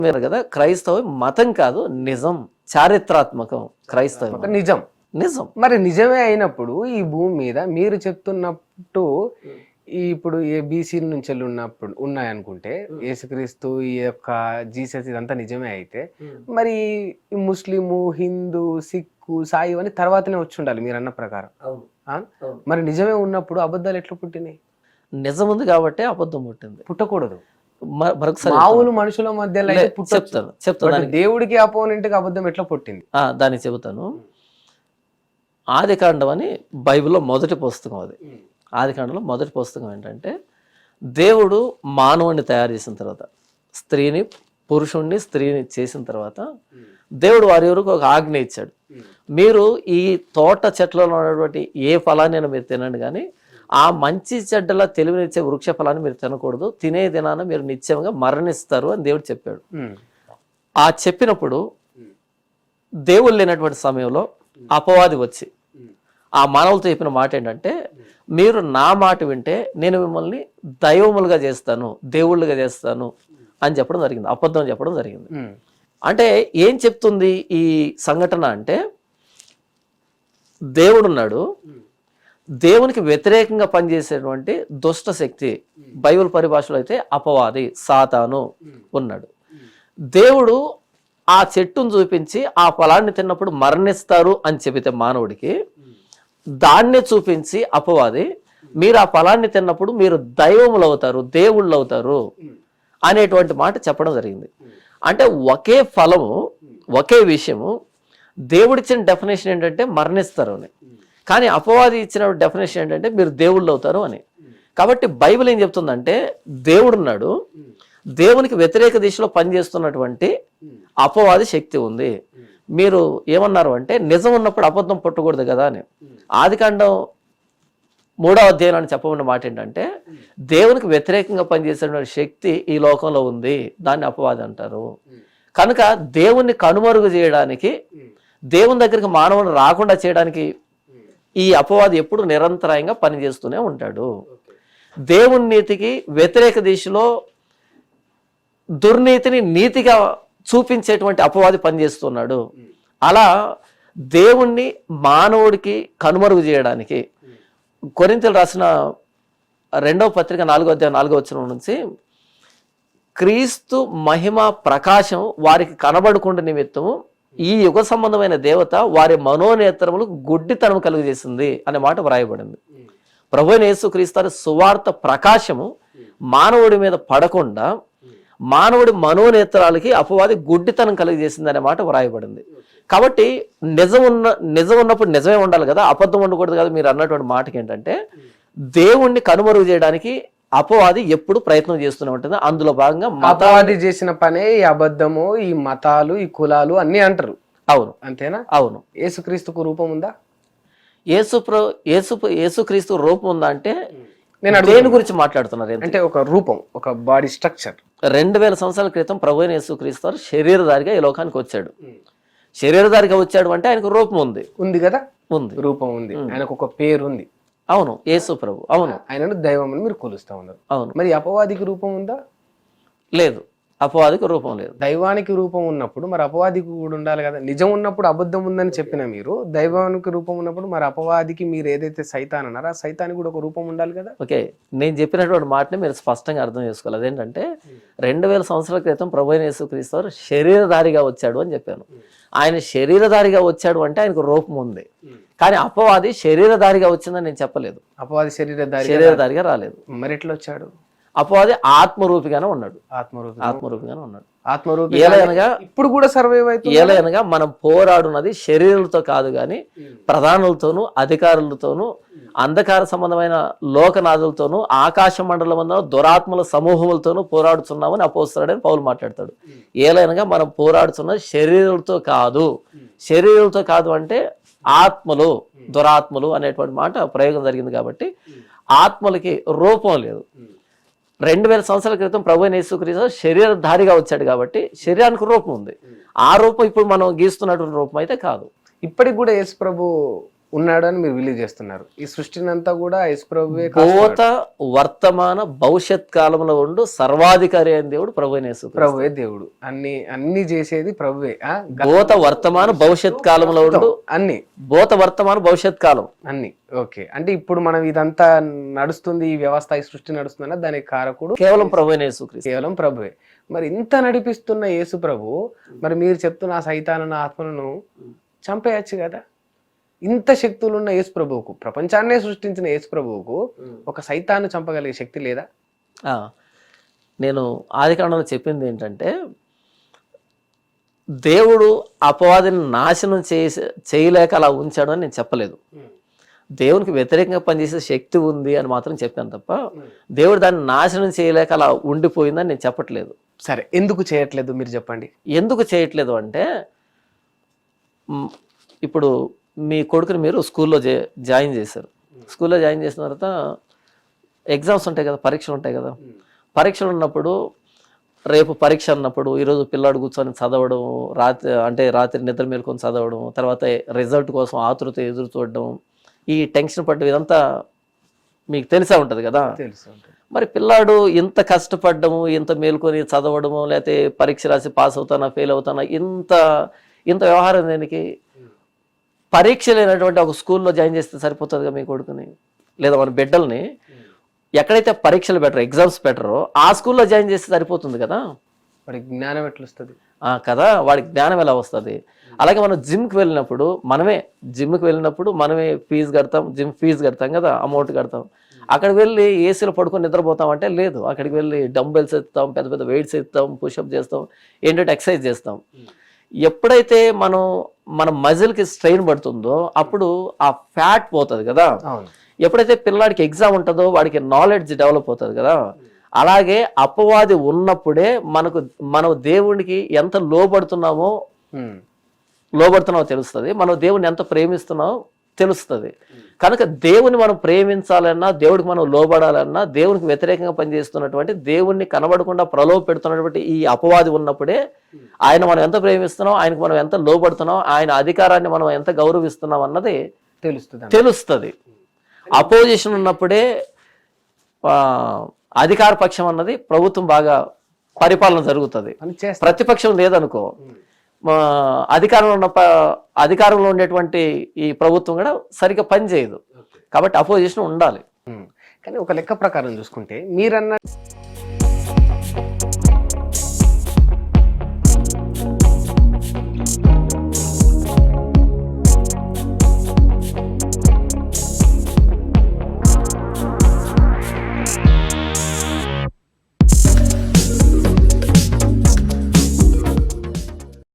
మీరు కదా, క్రైస్తవం మతం కాదు, నిజం, చారిత్రాత్మకం. క్రైస్తవం నిజం. నిజం. మరి నిజమే అయినప్పుడు ఈ భూమి మీద మీరు చెప్తున్నట్టు ఇప్పుడు ఏ బీసీల నుంచి వెళ్ళి ఉన్నప్పుడు ఉన్నాయనుకుంటే యేసుక్రీస్తు ఈ యొక్క జీసస్ ఇదంతా నిజమే అయితే మరి ముస్లిము, హిందూ, సిక్కు, సాయి అని తర్వాతనే వచ్చి ఉండాలి మీరు అన్న ప్రకారం. మరి నిజమే ఉన్నప్పుడు అబద్ధాలు ఎట్లా పుట్టినాయి? నిజం ఉంది కాబట్టి అబద్ధం పుట్టింది. పుట్టకూడదు. మరొకసారి మామూలు మనుషుల మధ్యలో చెప్తాను. దేవుడికి అపోనెంట్ కి అబద్ధం ఎట్లా పుట్టింది? దానికి చెబుతాను. ఆదికాండం అని బైబిల్లో మొదటి పుస్తకం. అది ఆదికాండంలో మొదటి పుస్తకం ఏంటంటే, దేవుడు మానవుడిని తయారు చేసిన తర్వాత, పురుషుణ్ణి స్త్రీని చేసిన తర్వాత దేవుడు వారి వరకు ఒక ఆజ్ఞ ఇచ్చాడు. మీరు ఈ తోట చెట్లలో ఉన్నటువంటి ఏ ఫలాన్ని మీరు తినండి, కానీ ఆ మంచి చెడ్డల తెలివినిచ్చే వృక్ష ఫలాన్ని మీరు తినకూడదు, తినే దినాన మీరు నిత్యంగా మరణిస్తారు అని దేవుడు చెప్పాడు. ఆ చెప్పినప్పుడు దేవుడు లేనటువంటి సమయంలో అపవాది వచ్చి ఆ మానవులతో చెప్పిన మాట ఏంటంటే, మీరు నా మాట వింటే నేను మిమ్మల్ని దైవములుగా చేస్తాను, దేవుళ్ళుగా చేస్తాను అని చెప్పడం జరిగింది. అబద్ధం చెప్పడం జరిగింది. అంటే ఏం చెప్తుంది ఈ సంఘటన అంటే, దేవుడున్నాడు, దేవునికి వ్యతిరేకంగా పనిచేసేటువంటి దుష్ట శక్తి, బైబిల్ పరిభాషలో అయితే అపవాది, సాతాను ఉన్నాడు. దేవుడు ఆ చెట్టును చూపించి ఆ ఫలాన్ని తిన్నప్పుడు మరణిస్తారు అని చెబితే మానవుడికి, దాన్నే చూపించి అపవాది మీరు ఆ ఫలాన్ని తిన్నప్పుడు మీరు దైవములు అవుతారు, దేవుళ్ళు అవుతారు అనేటువంటి మాట చెప్పడం జరిగింది. అంటే ఒకే ఫలము, ఒకే విషయము, దేవుడిచ్చిన డెఫినేషన్ ఏంటంటే మరణిస్తారు అని, కానీ అపవాది ఇచ్చిన డెఫినేషన్ ఏంటంటే మీరు దేవుళ్ళు అవుతారు అని. కాబట్టి బైబిల్ ఏం చెప్తుందంటే, దేవుడున్నాడు, దేవునికి వ్యతిరేక దిశలో పనిచేస్తున్నటువంటి అపవాది శక్తి ఉంది. మీరు ఏమన్నారు అంటే, నిజం ఉన్నప్పుడు అబద్ధం పుట్టకూడదు కదా అని. ఆదికాండం 3వ అధ్యాయం అని చెప్పబడిన మాట ఏంటంటే, దేవునికి వ్యతిరేకంగా పనిచేసేటువంటి శక్తి ఈ లోకంలో ఉంది, దాన్ని అపవాది అంటారు. కనుక దేవుణ్ణి కనుమరుగు చేయడానికి, దేవుని దగ్గరికి మానవుని రాకుండా చేయడానికి ఈ అపవాది ఎప్పుడు నిరంతరాయంగా పనిచేస్తూనే ఉంటాడు. దేవుని నీతికి వ్యతిరేక దిశలో దుర్నీతిని నీతిగా చూపించేటువంటి అపవాది పనిచేస్తున్నాడు. అలా దేవుణ్ణి మానవుడికి కనుమరుగు చేయడానికి కొరింథీయులకు రాసిన 2వ పత్రిక 4వ అధ్యాయం 4వ వచనం నుంచి, క్రీస్తు మహిమ ప్రకాశం వారికి కనబడకుండా నిమిత్తము ఈ యుగ సంబంధమైన దేవత వారి మనోనేత్రములకు గుడ్డితనం కలుగజేసింది అనే మాట వ్రాయబడింది. ప్రభువైన యేసుక్రీస్తు సువార్త ప్రకాశము మానవుడి మీద పడకుండా మానవుడి మనోనేత్రాలకి అపవాది గుడ్డితనం కలిగజేసింది అనే మాట వ్రాయబడింది. కాబట్టి నిజం ఉన్నప్పుడు నిజమే ఉండాలి కదా, అబద్ధం ఉండకూడదు కదా. మీరు అన్నటువంటి మాటకి ఏంటంటే, దేవుణ్ణి కనుమరుగు చేయడానికి అపవాది ఎప్పుడు ప్రయత్నం చేస్తూనే ఉంటుంది. అందులో భాగంగా అపవాది చేసిన పనే ఈ అబద్ధము, ఈ మతాలు, ఈ కులాలు అన్ని అంటారు. అవును, అంతేనా? అవును. యేసుక్రీస్తుకు రూపం ఉందా? యేసుక్రీస్తు రూపం ఉందా అంటే, నేను దేని గురించి మాట్లాడుతున్నారు అంటే ఒక రూపం, ఒక బాడీ స్ట్రక్చర్. 2000 సంవత్సరాల క్రితం ప్రభువైన యేసుక్రీస్తు శరీరధారిగా ఈ లోకానికి వచ్చాడు. శరీరధారిగా వచ్చాడు అంటే ఆయనకు రూపం ఉంది కదా, ఉంది, రూపం ఉంది, ఆయనకు ఒక పేరు ఉంది. అవును, యేసు ప్రభు. అవును, ఆయనను దైవం అని మీరు కొలుస్తా ఉన్నారు. అవును. మరి అపవాదికి రూపం ఉందా? లేదు, అపవాదికి రూపం లేదు. దైవానికి రూపం ఉన్నప్పుడు మరి అపవాదికి కూడా ఉండాలి కదా. నిజం ఉన్నప్పుడు అబద్ధం ఉందని చెప్పిన మీరు, దైవానికి రూపం ఉన్నప్పుడు మరి అపవాదికి మీరు ఏదైతే సైతాన్ అన్నారో ఆ సైతానికి కూడా ఒక రూపం ఉండాలి కదా. ఓకే, నేను చెప్పినటువంటి మాటని మీరు స్పష్టంగా అర్థం చేసుకోవాలి. అదేంటంటే 2000 సంవత్సరాల క్రితం ప్రభువైన యేసుక్రీస్తు శరీరధారిగా వచ్చాడు అని చెప్పాను. ఆయన శరీరధారిగా వచ్చాడు అంటే ఆయనకు రూపం ఉంది, కానీ అపవాది శరీరధారిగా వచ్చిందని నేను చెప్పలేదు. అపవాది శరీరధారిగా రాలేదు. మరి ఎట్లా వచ్చాడు? అపవాది ఆత్మరూపిగానే ఉన్నాడు. ఆత్మరూపిగానే ఉన్నాడు. ఏలయనగా ఇప్పుడు కూడా సర్వైవ్ అవుతుంది. ఏలయనగా మనం పోరాడున్నది శరీరులతో కాదు గాని ప్రధానులతోనూ, అధికారులతోనూ, అంధకార సంబంధమైన లోకనాథులతోనూ, ఆకాశ మండలమున దురాత్మల సమూహములతోనూ పోరాడుతున్నామని అపోస్తలుడైన పౌలు మాట్లాడతాడు. ఏలయనగా మనం పోరాడుతున్నది శరీరులతో కాదు. శరీరులతో కాదు అంటే ఆత్మలు, దురాత్మలు అనేటువంటి మాట ప్రయోగం జరిగింది. కాబట్టి ఆత్మలకి రూపం లేదు. 2000 సంవత్సరాల క్రితం ప్రభువైన యేసుక్రీస్తు శరీరధారిగా వచ్చాడు కాబట్టి శరీరానికి రూపం ఉంది. ఆ రూపం ఇప్పుడు మనం గీస్తున్నటువంటి రూపం అయితే కాదు. ఇప్పటికి కూడా యేసు ప్రభు ఉన్నాడు అని మీరు బిలీవ్ చేస్తున్నారు. ఈ సృష్టిని అంతా కూడా యేసుప్రభువే భూత వర్తమాన భవిష్యత్ కాలంలో ఉండు సర్వాధికారి అయిన దేవుడు ప్రభువైన యేసుక్రీస్తు. ప్రభువే దేవుడు, అన్ని చేసేది ప్రభువే. భూత వర్తమాన భవిష్యత్ కాలంలో ఉండు అన్ని భూత వర్తమాన భవిష్యత్ కాలం అన్ని. ఓకే, అంటే ఇప్పుడు మనం ఇదంతా నడుస్తుంది, ఈ వ్యవస్థ, ఈ సృష్టి నడుస్తుందన్న దానికి కారకుడు కేవలం ప్రభువైన యేసుక్రీస్తు. కేవలం ప్రభువే. మరి ఇంత నడిపిస్తున్న యేసు ప్రభు, మరి మీరు చెప్తున్న ఆ సైతాను ఆత్మలను చంపేయచ్చు కదా? ఇంత శక్తులు ఉన్న యేసు ప్రభువుకు, ప్రపంచాన్నే సృష్టించిన యేసు ప్రభువుకు ఒక సైతాన్ని చంపగలిగే శక్తి లేదా? నేను ఆదికాండంలో చెప్పింది ఏంటంటే, దేవుడు అపవాదిని నాశనం చేయలేక అలా ఉంచాడు అని నేను చెప్పలేదు. దేవునికి వ్యతిరేకంగా పనిచేసే శక్తి ఉంది అని మాత్రం చెప్పాను తప్ప దేవుడు దాన్ని నాశనం చేయలేక అలా ఉండిపోయిందని నేను చెప్పట్లేదు. సరే, ఎందుకు చేయట్లేదు మీరు చెప్పండి. ఎందుకు చేయట్లేదు అంటే, ఇప్పుడు మీ కొడుకుని మీరు స్కూల్లో జాయిన్ చేశారు. స్కూల్లో జాయిన్ చేసిన తర్వాత ఎగ్జామ్స్ ఉంటాయి కదా, పరీక్షలు ఉంటాయి కదా. పరీక్షలు ఉన్నప్పుడు, రేపు పరీక్ష అన్నప్పుడు ఈరోజు పిల్లాడు కూర్చొని చదవడం, రాత్రి నిద్ర మేలుకొని చదవడం, తర్వాత రిజల్ట్ కోసం ఆతృత ఎదురు చూడడం, ఈ టెన్షన్ పడ్డం, ఇదంతా మీకు తెలిసే ఉంటుంది కదా. మరి పిల్లాడు ఇంత కష్టపడ్డము, ఇంత మేలుకొని చదవడము, లేకపోతే పరీక్ష రాసి పాస్ అవుతానా ఫెయిల్ అవుతానా, ఇంత వ్యవహారం దేనికి? పరీక్ష లేనటువంటి ఒక స్కూల్లో జాయిన్ చేస్తే సరిపోతుందిగా మీ కొడుకుని, లేదా మన బిడ్డల్ని ఎక్కడైతే పరీక్షలు బెటర్, ఎగ్జామ్స్ బెటరో ఆ స్కూల్లో జాయిన్ చేస్తే సరిపోతుంది కదా. వాడికి జ్ఞానం ఎట్లా వస్తుంది కదా, వాడికి జ్ఞానం ఎలా వస్తుంది? అలాగే మనం జిమ్కి వెళ్ళినప్పుడు మనమే ఫీజు కడతాం, జిమ్ ఫీజు కడతాం కదా, అమౌంట్ కడతాం. అక్కడికి వెళ్ళి ఏసీలో పడుకొని నిద్రపోతాం అంటే లేదు. అక్కడికి వెళ్ళి డంబెల్స్ ఎత్తుతాం, పెద్ద పెద్ద వెయిట్స్ ఎత్తుతాం, పుషప్ చేస్తాం, ఏంటంటే ఎక్సర్సైజ్ చేస్తాం. ఎప్పుడైతే మన మజిల్కి స్ట్రెయిన్ పడుతుందో అప్పుడు ఆ ఫ్యాట్ పోతుంది కదా. ఎప్పుడైతే పిల్లాడికి ఎగ్జామ్ ఉంటుందో వాడికి నాలెడ్జ్ డెవలప్ అవుతుంది కదా. అలాగే అపవాది ఉన్నప్పుడే మనం దేవునికి ఎంత లోబడుతున్నామో తెలుస్తుంది, మనం దేవుని ఎంత ప్రేమిస్తున్నామో తెలుస్తుంది. కనుక దేవుని మనం ప్రేమించాలన్నా, దేవుడికి మనం లోబడాలన్నా, దేవునికి వ్యతిరేకంగా పనిచేస్తున్నటువంటి, దేవుణ్ణి కనబడకుండా ప్రలోభ పెడుతున్నటువంటి ఈ అపవాది ఉన్నప్పుడే ఆయన మనం ఎంత ప్రేమిస్తున్నాం, ఆయనకు మనం ఎంత లోబడుతున్నాం, ఆయన అధికారాన్ని మనం ఎంత గౌరవిస్తున్నాం అన్నది తెలుస్తుంది. అపోజిషన్ ఉన్నప్పుడే అధికార పక్షం అన్నది ప్రభుత్వం బాగా పరిపాలన జరుగుతుంది. ప్రతిపక్షం లేదనుకో, అధికారంలో ఉండేటువంటి ఈ ప్రభుత్వం కూడా సరిగ్గా పనిచేయదు. కాబట్టి అపోజిషన్ ఉండాలి. కానీ ఒక లెక్క ప్రకారం చూసుకుంటే మీరన్న